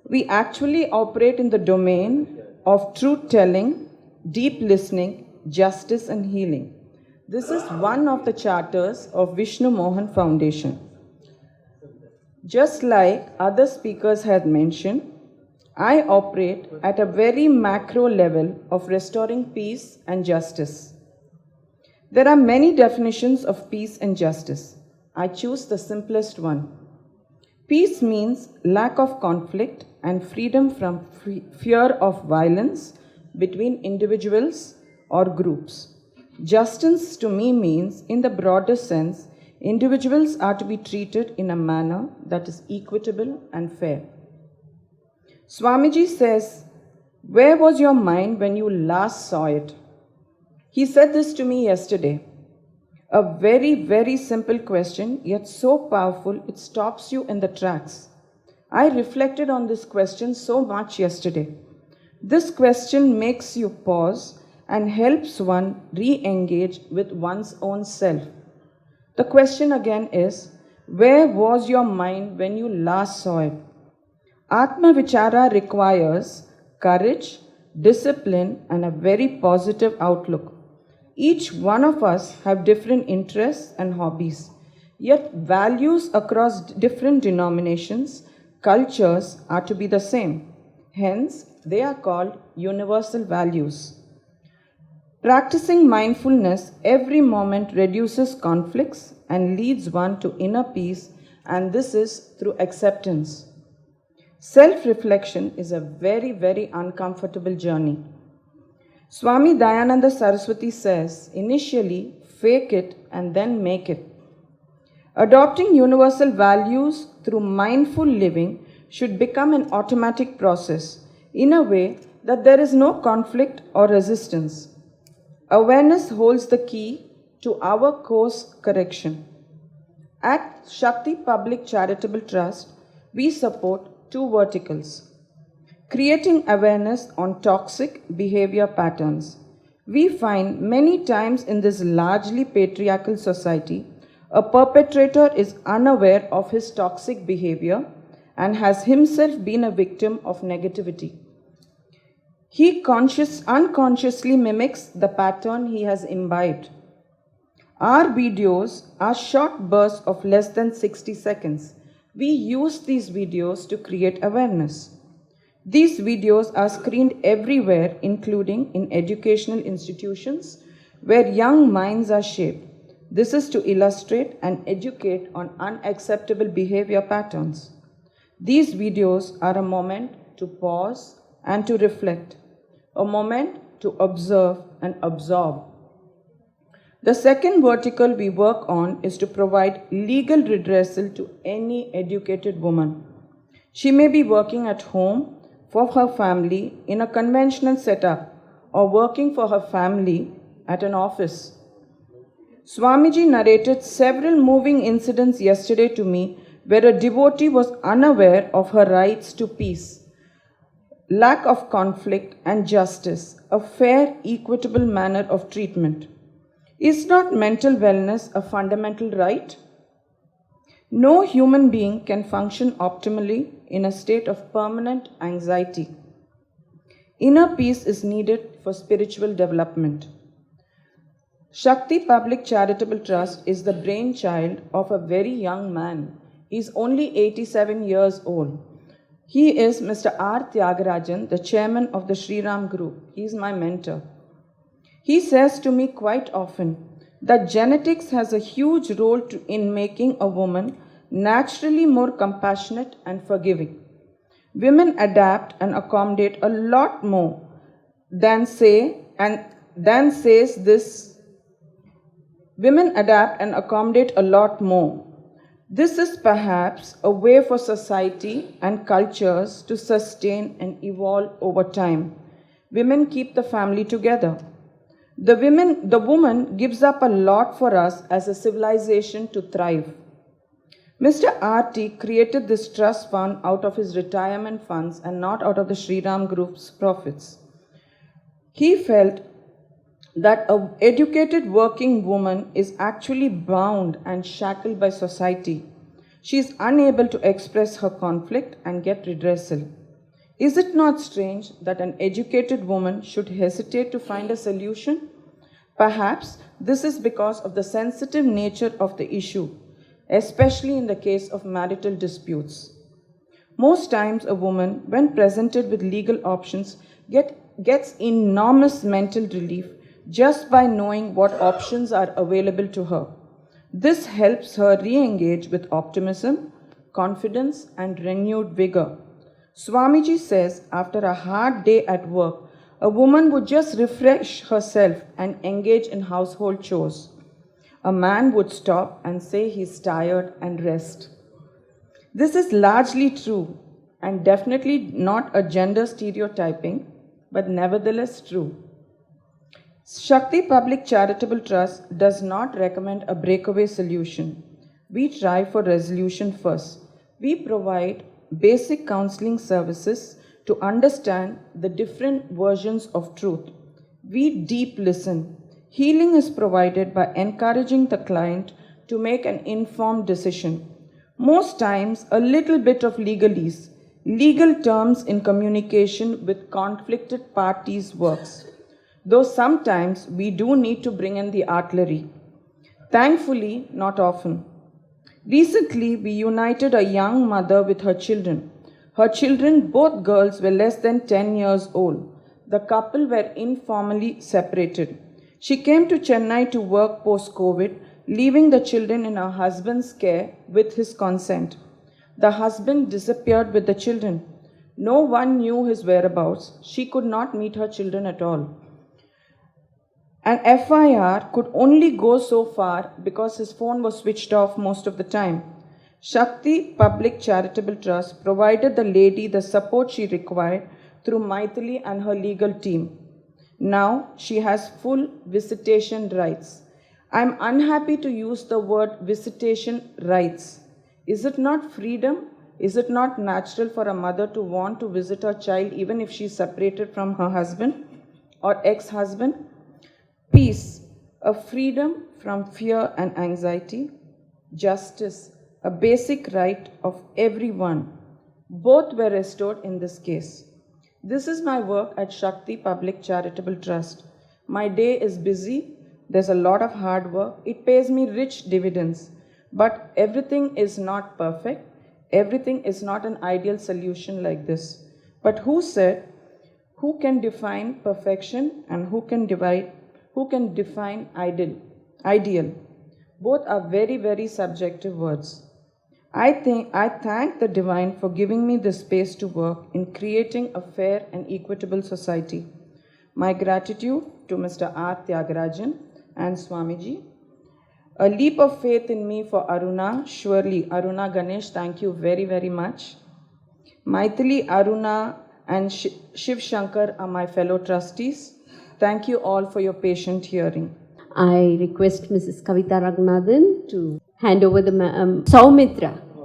We actually operate in the domain of truth-telling, deep listening, justice and healing. This is one of the charters of Vishnu Mohan Foundation. Just like other speakers had mentioned, I operate at a very macro level of restoring peace and justice. There are many definitions of peace and justice. I choose the simplest one. Peace means lack of conflict and freedom from fear of violence between individuals or groups. Justice to me means, in the broader sense, individuals are to be treated in a manner that is equitable and fair. Swamiji says, "Where was your mind when you last saw it?" He said this to me yesterday. A very, very simple question, yet so powerful it stops you in the tracks. I reflected on this question so much yesterday. This question makes you pause and helps one re-engage with one's own self. The question again is, where was your mind when you last saw it? Atma Vichara requires courage, discipline, and a very positive outlook. Each one of us have different interests and hobbies, yet values across different denominations, cultures are to be the same. Hence, they are called universal values. Practicing mindfulness every moment reduces conflicts and leads one to inner peace, and this is through acceptance. Self-reflection is a very, very uncomfortable journey. Swami Dayananda Saraswati says, initially, fake it and then make it. Adopting universal values through mindful living should become an automatic process in a way that there is no conflict or resistance. Awareness holds the key to our course correction. At Shakti Public Charitable Trust, we support two verticals. Creating awareness on toxic behavior patterns. We find many times in this largely patriarchal society, a perpetrator is unaware of his toxic behavior and has himself been a victim of negativity. He unconsciously mimics the pattern he has imbibed. Our videos are short bursts of less than 60 seconds. We use these videos to create awareness. These videos are screened everywhere, including in educational institutions where young minds are shaped. This is to illustrate and educate on unacceptable behavior patterns. These videos are a moment to pause and to reflect, a moment to observe and absorb. The second vertical we work on is to provide legal redressal to any educated woman. She may be working at home for her family in a conventional setup or working for her family at an office. Swamiji narrated several moving incidents yesterday to me where a devotee was unaware of her rights to peace, lack of conflict and justice, a fair, equitable manner of treatment. Is not mental wellness a fundamental right? No human being can function optimally in a state of permanent anxiety. Inner peace is needed for spiritual development. Shakti Public Charitable Trust is the brainchild of a very young man. He is only 87 years old. He is Mr. R. Tyagarajan, the chairman of the Sri Ram Group. He is my mentor. He says to me quite often that genetics has a huge role in making a woman naturally more compassionate and forgiving. Women adapt and accommodate a lot more Women adapt and accommodate a lot more. This is perhaps a way for society and cultures to sustain and evolve over time. Women keep the family together. The woman gives up a lot for us as a civilization to thrive. Mr. R.T. created this trust fund out of his retirement funds and not out of the Sri Ram Group's profits. He felt that an educated working woman is actually bound and shackled by society. She is unable to express her conflict and get redressal. Is it not strange that an educated woman should hesitate to find a solution? Perhaps this is because of the sensitive nature of the issue, especially in the case of marital disputes. Most times, a woman, when presented with legal options, gets enormous mental relief just by knowing what options are available to her. This helps her re-engage with optimism, confidence, and renewed vigor. Swamiji says after a hard day at work, a woman would just refresh herself and engage in household chores. A man would stop and say he's tired and rest. This is largely true and definitely not a gender stereotyping, but nevertheless true. Shakti Public Charitable Trust does not recommend a breakaway solution. We try for resolution first. We provide basic counseling services to understand the different versions of truth. We deep listen. Healing is provided by encouraging the client to make an informed decision. Most times, a little bit of legalese, legal terms in communication with conflicted parties works, though sometimes we do need to bring in the artillery. Thankfully, not often. Recently, we united a young mother with her children. Her children, both girls, were less than 10 years old. The couple were informally separated. She came to Chennai to work post-COVID, leaving the children in her husband's care with his consent. The husband disappeared with the children. No one knew his whereabouts. She could not meet her children at all. An FIR could only go so far because his phone was switched off most of the time. Shakti Public Charitable Trust provided the lady the support she required through Maithili and her legal team. Now she has full visitation rights. I am unhappy to use the word visitation rights. Is it not freedom? Is it not natural for a mother to want to visit her child even if she is separated from her husband or ex-husband? Peace, a freedom from fear and anxiety. Justice, a basic right of everyone. Both were restored in this case. This is my work at Shakti Public Charitable Trust. My day is busy. There's a lot of hard work. It pays me rich dividends. But everything is not perfect. Everything is not an ideal solution like this. But who said, who can define perfection and who can define ideal? Both are very, very subjective words. I thank the Divine for giving me the space to work in creating a fair and equitable society. My gratitude to Mr. R. Tyagarajan and Swamiji. A leap of faith in me for Aruna. Surely, Aruna Ganesh, thank you very, very much. Maithili, Aruna and Shiv Shankar are my fellow trustees. Thank you all for your patient hearing. I request Mrs. Kavita Raghunathan to hand over the Soumitra.